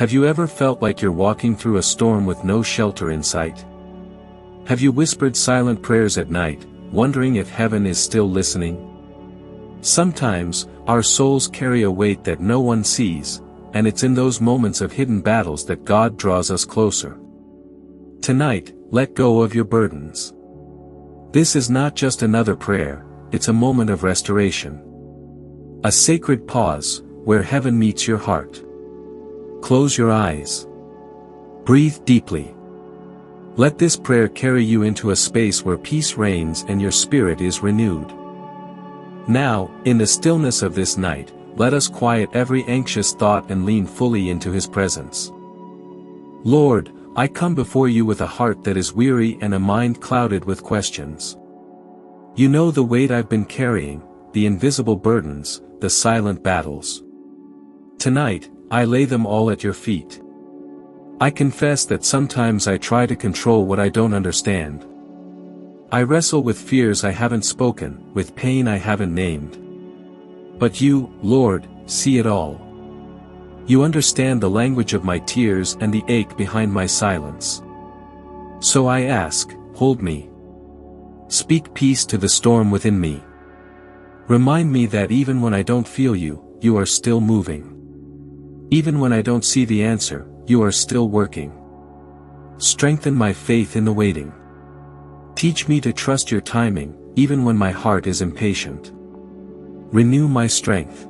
Have you ever felt like you're walking through a storm with no shelter in sight? Have you whispered silent prayers at night, wondering if heaven is still listening? Sometimes, our souls carry a weight that no one sees, and it's in those moments of hidden battles that God draws us closer. Tonight, let go of your burdens. This is not just another prayer, it's a moment of restoration. A sacred pause, where heaven meets your heart. Close your eyes. Breathe deeply. Let this prayer carry you into a space where peace reigns and your spirit is renewed. Now, in the stillness of this night, let us quiet every anxious thought and lean fully into His presence. Lord, I come before you with a heart that is weary and a mind clouded with questions. You know the weight I've been carrying, the invisible burdens, the silent battles. Tonight, I lay them all at your feet. I confess that sometimes I try to control what I don't understand. I wrestle with fears I haven't spoken, with pain I haven't named. But you, Lord, see it all. You understand the language of my tears and the ache behind my silence. So I ask, hold me. Speak peace to the storm within me. Remind me that even when I don't feel you, you are still moving. Even when I don't see the answer, you are still working. Strengthen my faith in the waiting. Teach me to trust your timing, even when my heart is impatient. Renew my strength.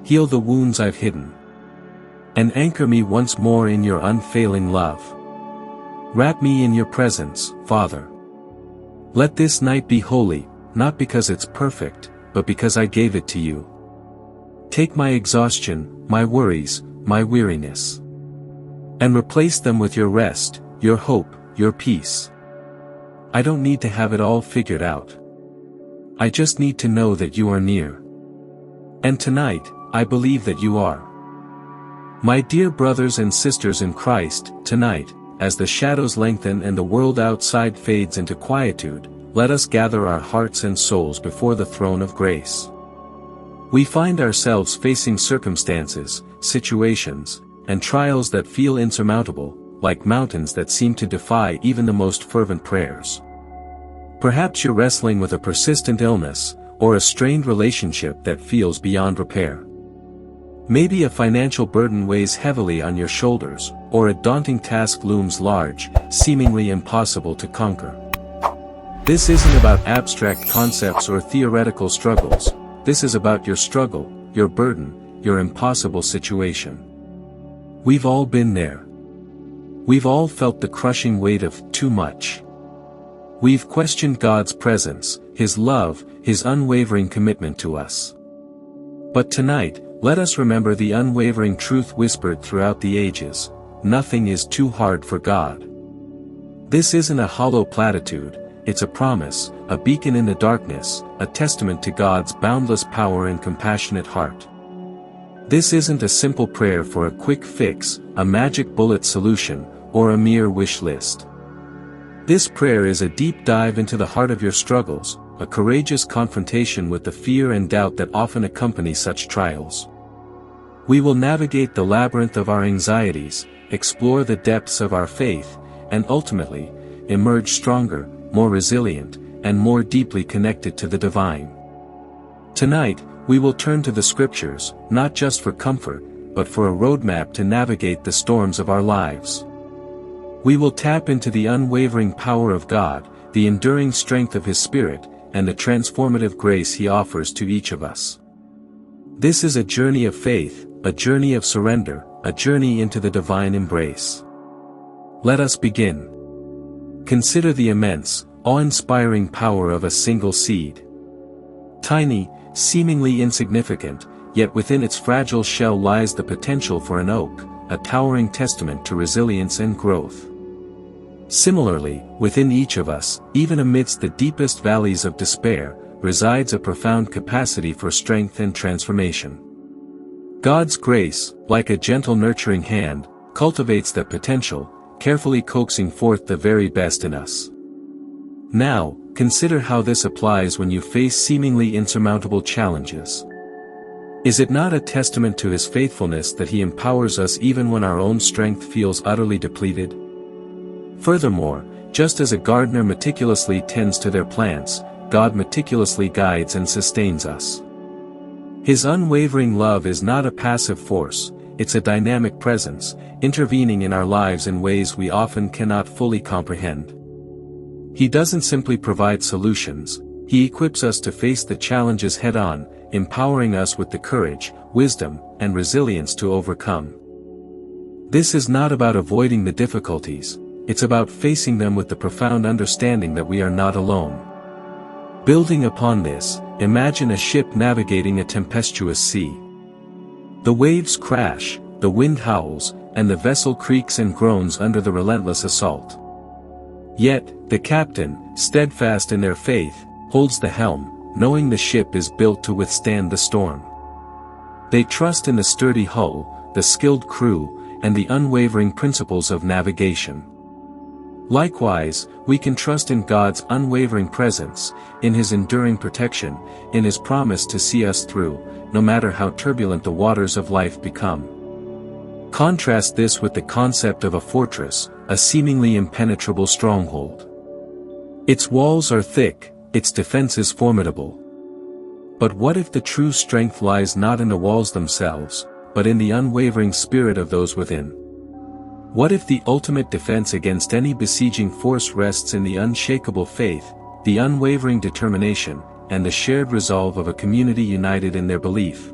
Heal the wounds I've hidden. And anchor me once more in your unfailing love. Wrap me in your presence, Father. Let this night be holy, not because it's perfect, but because I gave it to you. Take my exhaustion, my worries, my weariness. And replace them with your rest, your hope, your peace. I don't need to have it all figured out. I just need to know that you are near. And tonight, I believe that you are. My dear brothers and sisters in Christ, tonight, as the shadows lengthen and the world outside fades into quietude, let us gather our hearts and souls before the throne of grace. We find ourselves facing circumstances, situations, and trials that feel insurmountable, like mountains that seem to defy even the most fervent prayers. Perhaps you're wrestling with a persistent illness, or a strained relationship that feels beyond repair. Maybe a financial burden weighs heavily on your shoulders, or a daunting task looms large, seemingly impossible to conquer. This isn't about abstract concepts or theoretical struggles. This is about your struggle, your burden, your impossible situation. We've all been there. We've all felt the crushing weight of too much. We've questioned God's presence, His love, His unwavering commitment to us. But tonight, let us remember the unwavering truth whispered throughout the ages: nothing is too hard for God. This isn't a hollow platitude, it's a promise, a beacon in the darkness, a testament to God's boundless power and compassionate heart. This isn't a simple prayer for a quick fix, a magic bullet solution, or a mere wish list. This prayer is a deep dive into the heart of your struggles, a courageous confrontation with the fear and doubt that often accompany such trials. We will navigate the labyrinth of our anxieties, explore the depths of our faith, and ultimately, emerge stronger, more resilient, and more deeply connected to the divine. Tonight, we will turn to the Scriptures, not just for comfort, but for a roadmap to navigate the storms of our lives. We will tap into the unwavering power of God, the enduring strength of His Spirit, and the transformative grace He offers to each of us. This is a journey of faith, a journey of surrender, a journey into the divine embrace. Let us begin. Consider the immense, awe-inspiring power of a single seed. Tiny, seemingly insignificant, yet within its fragile shell lies the potential for an oak, a towering testament to resilience and growth. Similarly, within each of us, even amidst the deepest valleys of despair, resides a profound capacity for strength and transformation. God's grace, like a gentle nurturing hand, cultivates that potential, carefully coaxing forth the very best in us. Now, consider how this applies when you face seemingly insurmountable challenges. Is it not a testament to his faithfulness that he empowers us even when our own strength feels utterly depleted? Furthermore, just as a gardener meticulously tends to their plants, God meticulously guides and sustains us. His unwavering love is not a passive force, it's a dynamic presence, intervening in our lives in ways we often cannot fully comprehend. He doesn't simply provide solutions, he equips us to face the challenges head-on, empowering us with the courage, wisdom, and resilience to overcome. This is not about avoiding the difficulties, it's about facing them with the profound understanding that we are not alone. Building upon this, imagine a ship navigating a tempestuous sea. The waves crash, the wind howls, and the vessel creaks and groans under the relentless assault. Yet, the captain, steadfast in their faith, holds the helm, knowing the ship is built to withstand the storm. They trust in the sturdy hull, the skilled crew, and the unwavering principles of navigation. Likewise, we can trust in God's unwavering presence, in His enduring protection, in His promise to see us through, no matter how turbulent the waters of life become. Contrast this with the concept of a fortress, a seemingly impenetrable stronghold. Its walls are thick, its defenses formidable. But what if the true strength lies not in the walls themselves, but in the unwavering spirit of those within? What if the ultimate defense against any besieging force rests in the unshakable faith, the unwavering determination, and the shared resolve of a community united in their belief?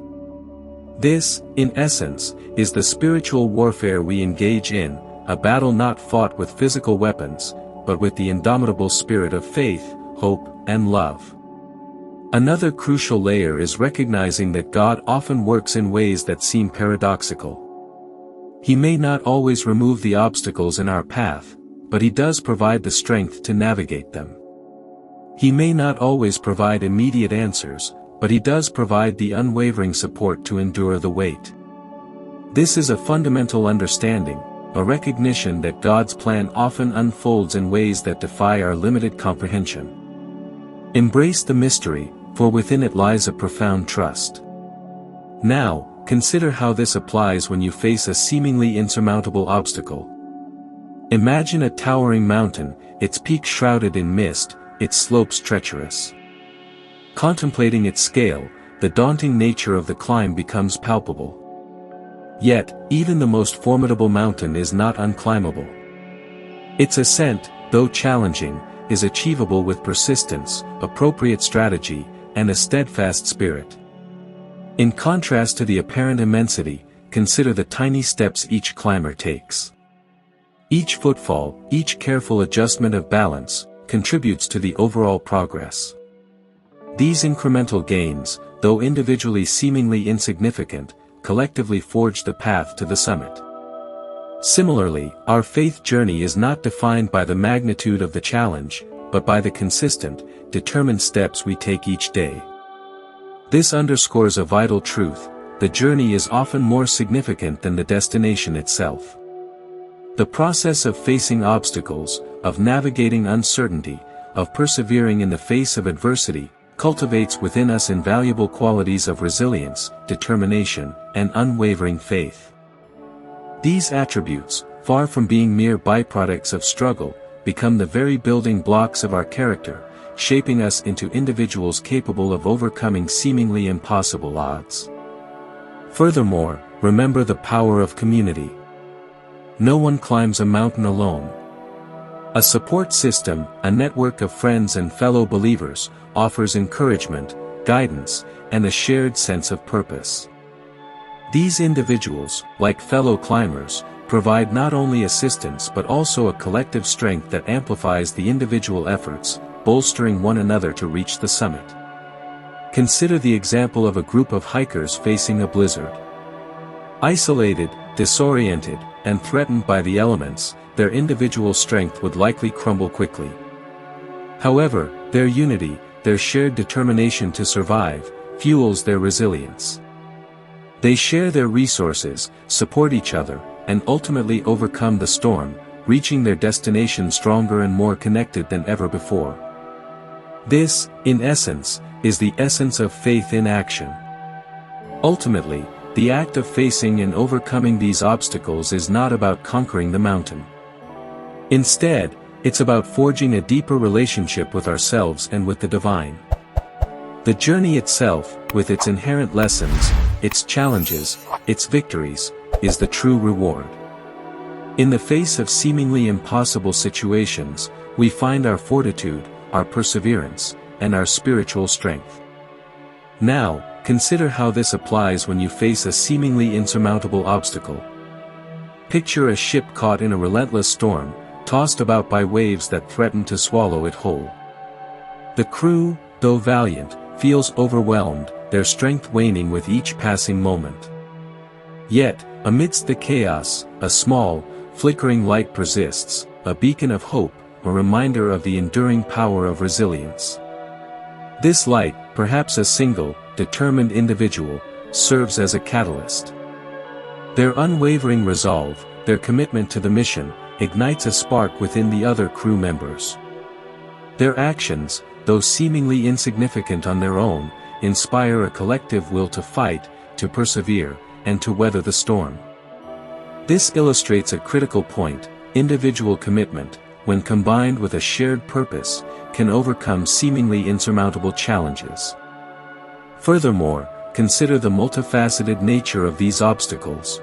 This, in essence, is the spiritual warfare we engage in, a battle not fought with physical weapons, but with the indomitable spirit of faith, hope, and love. Another crucial layer is recognizing that God often works in ways that seem paradoxical. He may not always remove the obstacles in our path, but He does provide the strength to navigate them. He may not always provide immediate answers, but He does provide the unwavering support to endure the weight. This is a fundamental understanding, a recognition that God's plan often unfolds in ways that defy our limited comprehension. Embrace the mystery, for within it lies a profound trust. Now, consider how this applies when you face a seemingly insurmountable obstacle. Imagine a towering mountain, its peak shrouded in mist, its slopes treacherous. Contemplating its scale, the daunting nature of the climb becomes palpable. Yet, even the most formidable mountain is not unclimbable. Its ascent, though challenging, is achievable with persistence, appropriate strategy, and a steadfast spirit. In contrast to the apparent immensity, consider the tiny steps each climber takes. Each footfall, each careful adjustment of balance, contributes to the overall progress. These incremental gains, though individually seemingly insignificant, collectively forge the path to the summit. Similarly, our faith journey is not defined by the magnitude of the challenge, but by the consistent, determined steps we take each day. This underscores a vital truth: the journey is often more significant than the destination itself. The process of facing obstacles, of navigating uncertainty, of persevering in the face of adversity, cultivates within us invaluable qualities of resilience, determination, and unwavering faith. These attributes, far from being mere byproducts of struggle, become the very building blocks of our character, shaping us into individuals capable of overcoming seemingly impossible odds. Furthermore, remember the power of community. No one climbs a mountain alone. A support system, a network of friends and fellow believers, offers encouragement, guidance, and a shared sense of purpose. These individuals, like fellow climbers, provide not only assistance but also a collective strength that amplifies the individual efforts, bolstering one another to reach the summit. Consider the example of a group of hikers facing a blizzard. Isolated, disoriented, and threatened by the elements, their individual strength would likely crumble quickly. However, their unity, their shared determination to survive, fuels their resilience. They share their resources, support each other, and ultimately overcome the storm, reaching their destination stronger and more connected than ever before. This, in essence, is the essence of faith in action. Ultimately, the act of facing and overcoming these obstacles is not about conquering the mountain. Instead, it's about forging a deeper relationship with ourselves and with the divine. The journey itself, with its inherent lessons, its challenges, its victories, is the true reward. In the face of seemingly impossible situations, we find our fortitude, our perseverance, and our spiritual strength. Now, consider how this applies when you face a seemingly insurmountable obstacle. Picture a ship caught in a relentless storm, tossed about by waves that threaten to swallow it whole. The crew, though valiant, feels overwhelmed, their strength waning with each passing moment. Yet, amidst the chaos, a small, flickering light persists, a beacon of hope, a reminder of the enduring power of resilience. This light, perhaps a single, determined individual, serves as a catalyst. Their unwavering resolve, their commitment to the mission, ignites a spark within the other crew members. Their actions, though seemingly insignificant on their own, inspire a collective will to fight, to persevere, and to weather the storm. This illustrates a critical point: individual commitment, when combined with a shared purpose, can overcome seemingly insurmountable challenges. Furthermore, consider the multifaceted nature of these obstacles.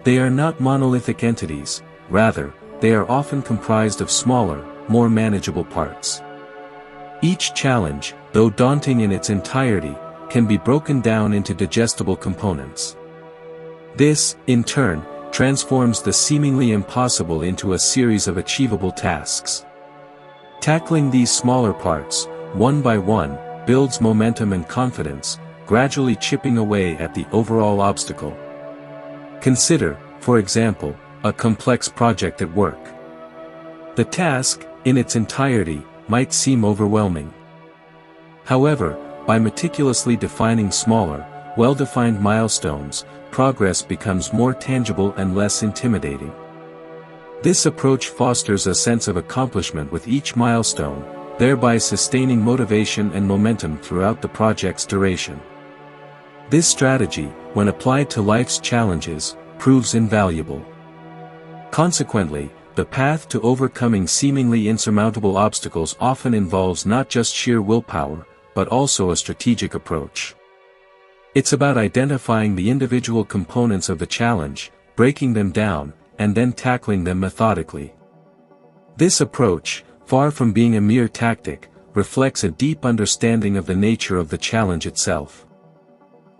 They are not monolithic entities, rather, they are often comprised of smaller, more manageable parts. Each challenge, though daunting in its entirety, can be broken down into digestible components. This, in turn, transforms the seemingly impossible into a series of achievable tasks. Tackling these smaller parts, one by one, builds momentum and confidence, gradually chipping away at the overall obstacle. Consider, for example, a complex project at work. The task, in its entirety, might seem overwhelming. However, by meticulously defining smaller, well-defined milestones, progress becomes more tangible and less intimidating. This approach fosters a sense of accomplishment with each milestone, thereby sustaining motivation and momentum throughout the project's duration. This strategy, when applied to life's challenges, proves invaluable. Consequently, the path to overcoming seemingly insurmountable obstacles often involves not just sheer willpower, but also a strategic approach. It's about identifying the individual components of the challenge, breaking them down, and then tackling them methodically. This approach, far from being a mere tactic, reflects a deep understanding of the nature of the challenge itself.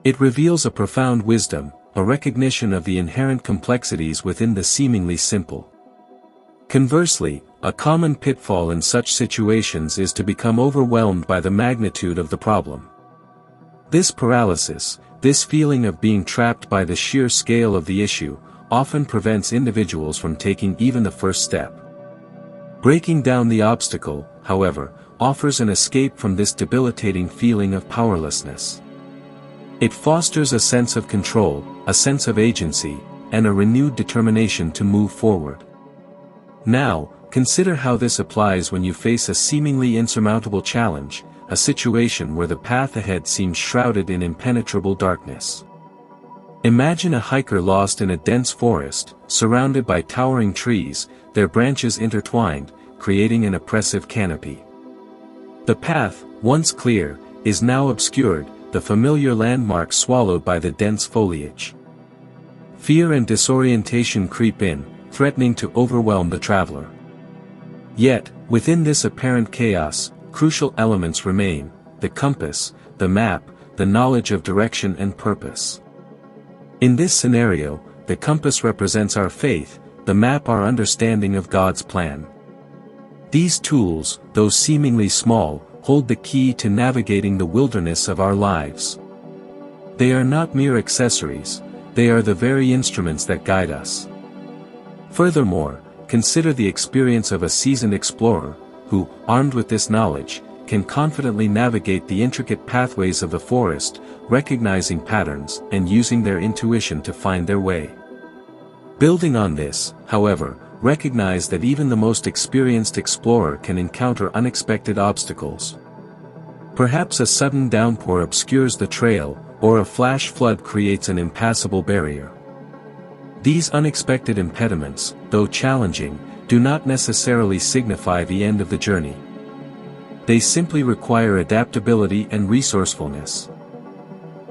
It reveals a profound wisdom, a recognition of the inherent complexities within the seemingly simple. Conversely, a common pitfall in such situations is to become overwhelmed by the magnitude of the problem. This paralysis, this feeling of being trapped by the sheer scale of the issue, often prevents individuals from taking even the first step. Breaking down the obstacle, however, offers an escape from this debilitating feeling of powerlessness. It fosters a sense of control, a sense of agency, and a renewed determination to move forward. Now, consider how this applies when you face a seemingly insurmountable challenge, a situation where the path ahead seems shrouded in impenetrable darkness. Imagine a hiker lost in a dense forest, surrounded by towering trees, their branches intertwined, creating an oppressive canopy. The path, once clear, is now obscured, the familiar landmark swallowed by the dense foliage. Fear and disorientation creep in, threatening to overwhelm the traveler. Yet, within this apparent chaos, crucial elements remain: the compass, the map, the knowledge of direction and purpose. In this scenario, the compass represents our faith, the map our understanding of God's plan. These tools, though seemingly small, hold the key to navigating the wilderness of our lives. They are not mere accessories, they are the very instruments that guide us. Furthermore, consider the experience of a seasoned explorer, who, armed with this knowledge, can confidently navigate the intricate pathways of the forest, recognizing patterns and using their intuition to find their way. Building on this, however, recognize that even the most experienced explorer can encounter unexpected obstacles. Perhaps a sudden downpour obscures the trail, or a flash flood creates an impassable barrier. These unexpected impediments, though challenging, do not necessarily signify the end of the journey. They simply require adaptability and resourcefulness.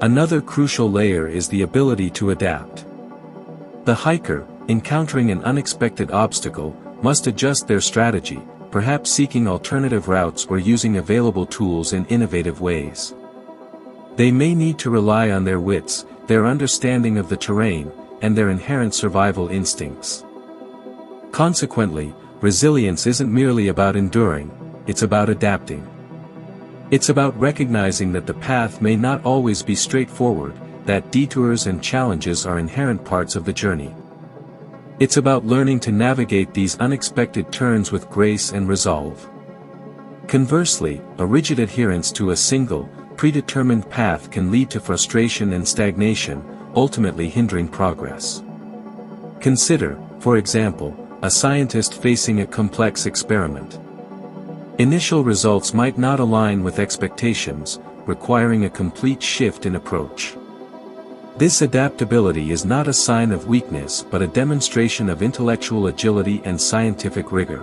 Another crucial layer is the ability to adapt. The hiker, encountering an unexpected obstacle, must adjust their strategy, perhaps seeking alternative routes or using available tools in innovative ways. They may need to rely on their wits, their understanding of the terrain, and their inherent survival instincts. Consequently, resilience isn't merely about enduring, it's about adapting. It's about recognizing that the path may not always be straightforward, that detours and challenges are inherent parts of the journey. It's about learning to navigate these unexpected turns with grace and resolve. Conversely, a rigid adherence to a single, predetermined path can lead to frustration and stagnation, ultimately hindering progress. Consider, for example, a scientist facing a complex experiment. Initial results might not align with expectations, requiring a complete shift in approach. This adaptability is not a sign of weakness but a demonstration of intellectual agility and scientific rigor.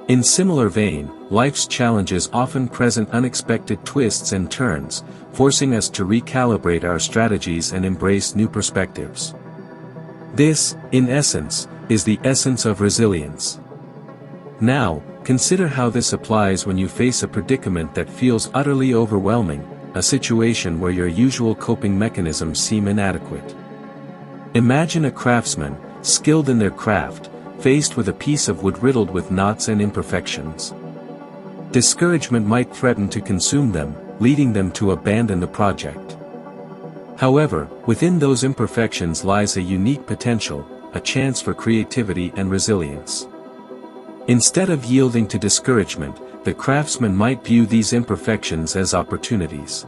In similar vein, life's challenges often present unexpected twists and turns, forcing us to recalibrate our strategies and embrace new perspectives. This, in essence, is the essence of resilience. Now, consider how this applies when you face a predicament that feels utterly overwhelming, a situation where your usual coping mechanisms seem inadequate. Imagine a craftsman, skilled in their craft, faced with a piece of wood riddled with knots and imperfections. Discouragement might threaten to consume them, leading them to abandon the project. However, within those imperfections lies a unique potential, a chance for creativity and resilience. Instead of yielding to discouragement, the craftsman might view these imperfections as opportunities.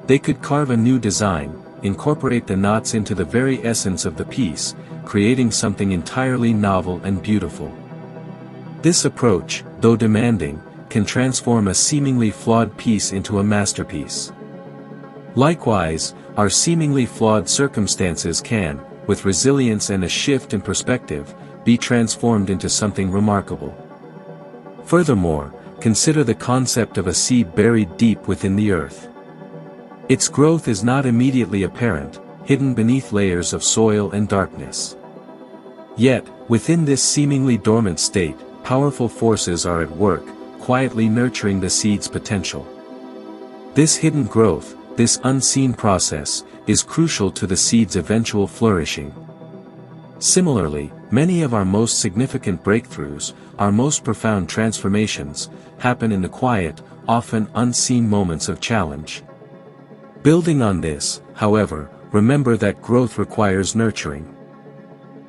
They could carve a new design, incorporate the knots into the very essence of the piece, creating something entirely novel and beautiful. This approach, though demanding, can transform a seemingly flawed piece into a masterpiece. Likewise, our seemingly flawed circumstances can, with resilience and a shift in perspective, be transformed into something remarkable. Furthermore, consider the concept of a seed buried deep within the earth. Its growth is not immediately apparent, hidden beneath layers of soil and darkness. Yet, within this seemingly dormant state, powerful forces are at work, quietly nurturing the seed's potential. This hidden growth, this unseen process, is crucial to the seed's eventual flourishing. Similarly, many of our most significant breakthroughs, our most profound transformations, happen in the quiet, often unseen moments of challenge. Building on this, however, remember that growth requires nurturing.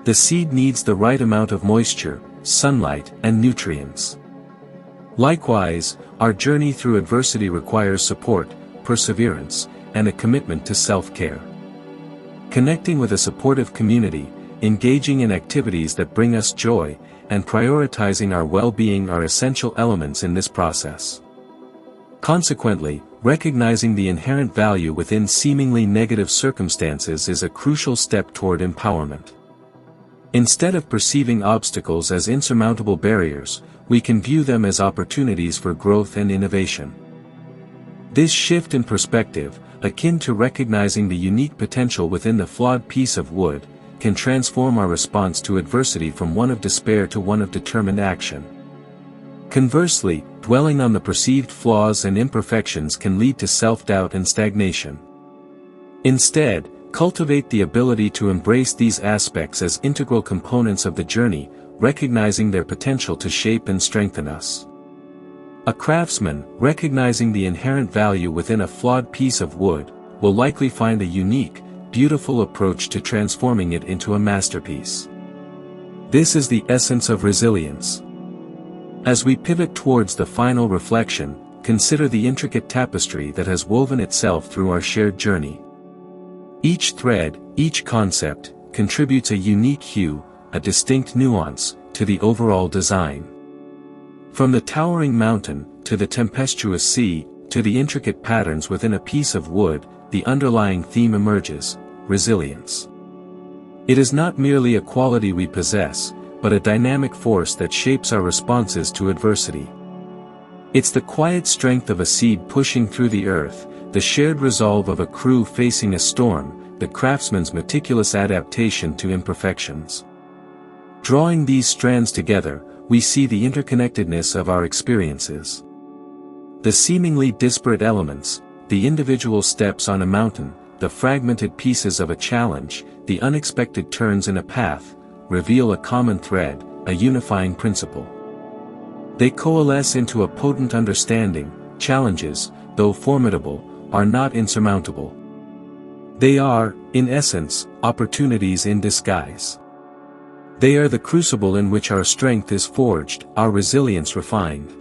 The seed needs the right amount of moisture, sunlight, and nutrients. Likewise, our journey through adversity requires support, perseverance, and a commitment to self-care. Connecting with a supportive community, engaging in activities that bring us joy, and prioritizing our well-being are essential elements in this process. Consequently, recognizing the inherent value within seemingly negative circumstances is a crucial step toward empowerment. Instead of perceiving obstacles as insurmountable barriers, we can view them as opportunities for growth and innovation. This shift in perspective, akin to recognizing the unique potential within the flawed piece of wood, can transform our response to adversity from one of despair to one of determined action. Conversely, dwelling on the perceived flaws and imperfections can lead to self-doubt and stagnation. Instead, cultivate the ability to embrace these aspects as integral components of the journey, recognizing their potential to shape and strengthen us. A craftsman, recognizing the inherent value within a flawed piece of wood, will likely find a unique, beautiful approach to transforming it into a masterpiece. This is the essence of resilience. As we pivot towards the final reflection, consider the intricate tapestry that has woven itself through our shared journey. Each thread, each concept, contributes a unique hue, a distinct nuance, to the overall design. From the towering mountain, to the tempestuous sea, to the intricate patterns within a piece of wood, the underlying theme emerges: resilience. It is not merely a quality we possess, but a dynamic force that shapes our responses to adversity. It's the quiet strength of a seed pushing through the earth, the shared resolve of a crew facing a storm, the craftsman's meticulous adaptation to imperfections. Drawing these strands together, we see the interconnectedness of our experiences. The seemingly disparate elements, the individual steps on a mountain, the fragmented pieces of a challenge, the unexpected turns in a path, reveal a common thread, a unifying principle. They coalesce into a potent understanding: challenges, though formidable, are not insurmountable. They are, in essence, opportunities in disguise. They are the crucible in which our strength is forged, our resilience refined.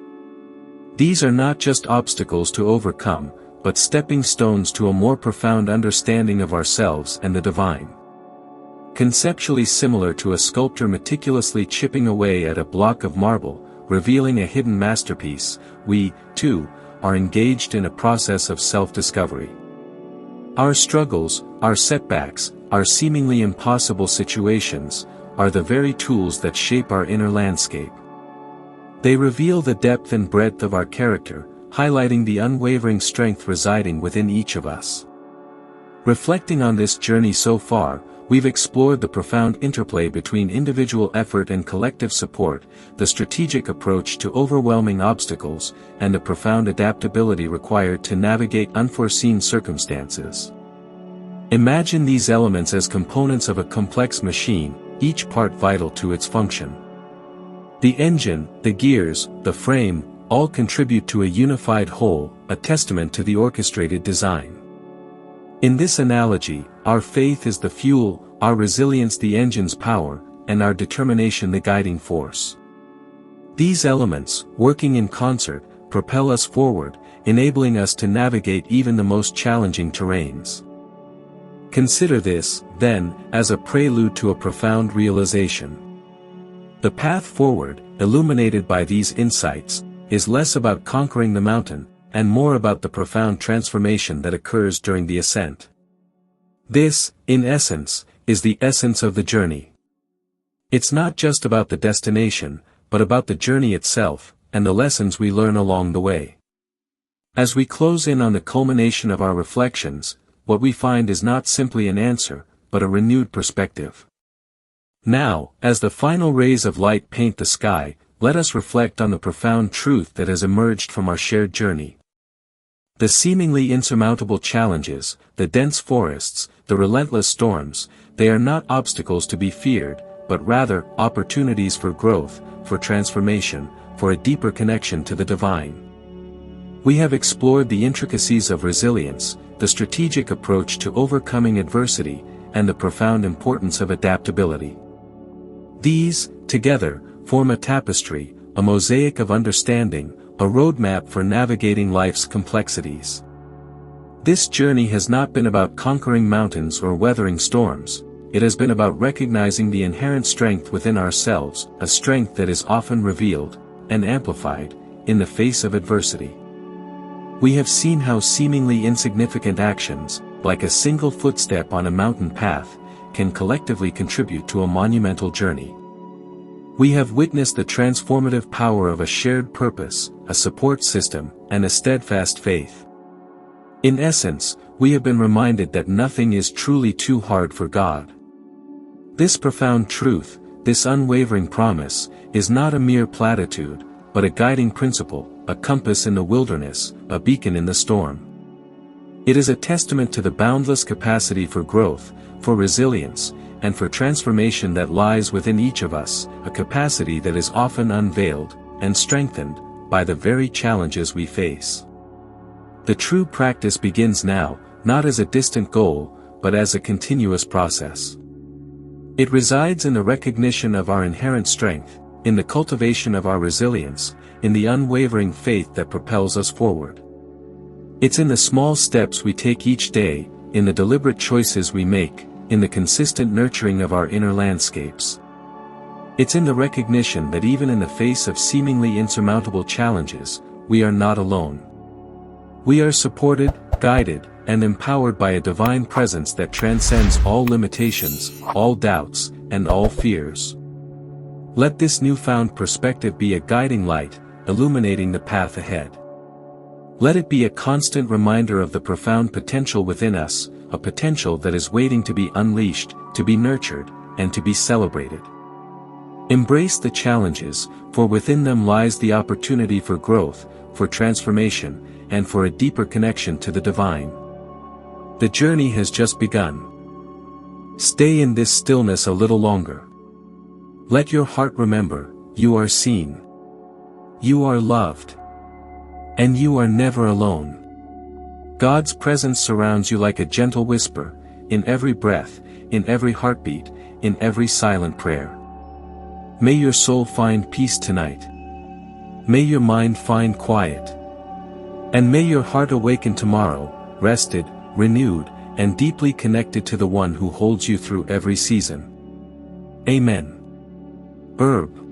These are not just obstacles to overcome, but stepping stones to a more profound understanding of ourselves and the divine. Conceptually similar to a sculptor meticulously chipping away at a block of marble, revealing a hidden masterpiece, we, too, are engaged in a process of self-discovery. Our struggles, our setbacks, our seemingly impossible situations, are the very tools that shape our inner landscape. They reveal the depth and breadth of our character, highlighting the unwavering strength residing within each of us. Reflecting on this journey so far, we've explored the profound interplay between individual effort and collective support, the strategic approach to overwhelming obstacles, and the profound adaptability required to navigate unforeseen circumstances. Imagine these elements as components of a complex machine, each part vital to its function. The engine, the gears, the frame, all contribute to a unified whole, a testament to the orchestrated design. In this analogy, our faith is the fuel, our resilience the engine's power, and our determination the guiding force. These elements, working in concert, propel us forward, enabling us to navigate even the most challenging terrains. Consider this, then, as a prelude to a profound realization. The path forward, illuminated by these insights, is less about conquering the mountain, and more about the profound transformation that occurs during the ascent. This, in essence, is the essence of the journey. It's not just about the destination, but about the journey itself, and the lessons we learn along the way. As we close in on the culmination of our reflections, what we find is not simply an answer, but a renewed perspective. Now, as the final rays of light paint the sky, let us reflect on the profound truth that has emerged from our shared journey. The seemingly insurmountable challenges, the dense forests, the relentless storms, they are not obstacles to be feared, but rather opportunities for growth, for transformation, for a deeper connection to the divine. We have explored the intricacies of resilience, the strategic approach to overcoming adversity, and the profound importance of adaptability. These, together, form a tapestry, a mosaic of understanding, a roadmap for navigating life's complexities. This journey has not been about conquering mountains or weathering storms, it has been about recognizing the inherent strength within ourselves, a strength that is often revealed, and amplified, in the face of adversity. We have seen how seemingly insignificant actions, like a single footstep on a mountain path, can collectively contribute to a monumental journey. We have witnessed the transformative power of a shared purpose, a support system, and a steadfast faith. In essence, we have been reminded that nothing is truly too hard for God. This profound truth, this unwavering promise, is not a mere platitude, but a guiding principle, a compass in the wilderness, a beacon in the storm. It is a testament to the boundless capacity for growth, for resilience, and for transformation that lies within each of us, a capacity that is often unveiled, and strengthened, by the very challenges we face. The true practice begins now, not as a distant goal, but as a continuous process. It resides in the recognition of our inherent strength, in the cultivation of our resilience, in the unwavering faith that propels us forward. It's in the small steps we take each day, in the deliberate choices we make, in the consistent nurturing of our inner landscapes. It's in the recognition that even in the face of seemingly insurmountable challenges, we are not alone. We are supported, guided, and empowered by a divine presence that transcends all limitations, all doubts, and all fears. Let this newfound perspective be a guiding light, illuminating the path ahead. Let it be a constant reminder of the profound potential within us, a potential that is waiting to be unleashed, to be nurtured, and to be celebrated. Embrace the challenges, for within them lies the opportunity for growth, for transformation, and for a deeper connection to the divine. The journey has just begun. Stay in this stillness a little longer. Let your heart remember, you are seen. You are loved. And you are never alone. God's presence surrounds you like a gentle whisper, in every breath, in every heartbeat, in every silent prayer. May your soul find peace tonight. May your mind find quiet. And may your heart awaken tomorrow, rested, renewed, and deeply connected to the one who holds you through every season. Amen. Herb.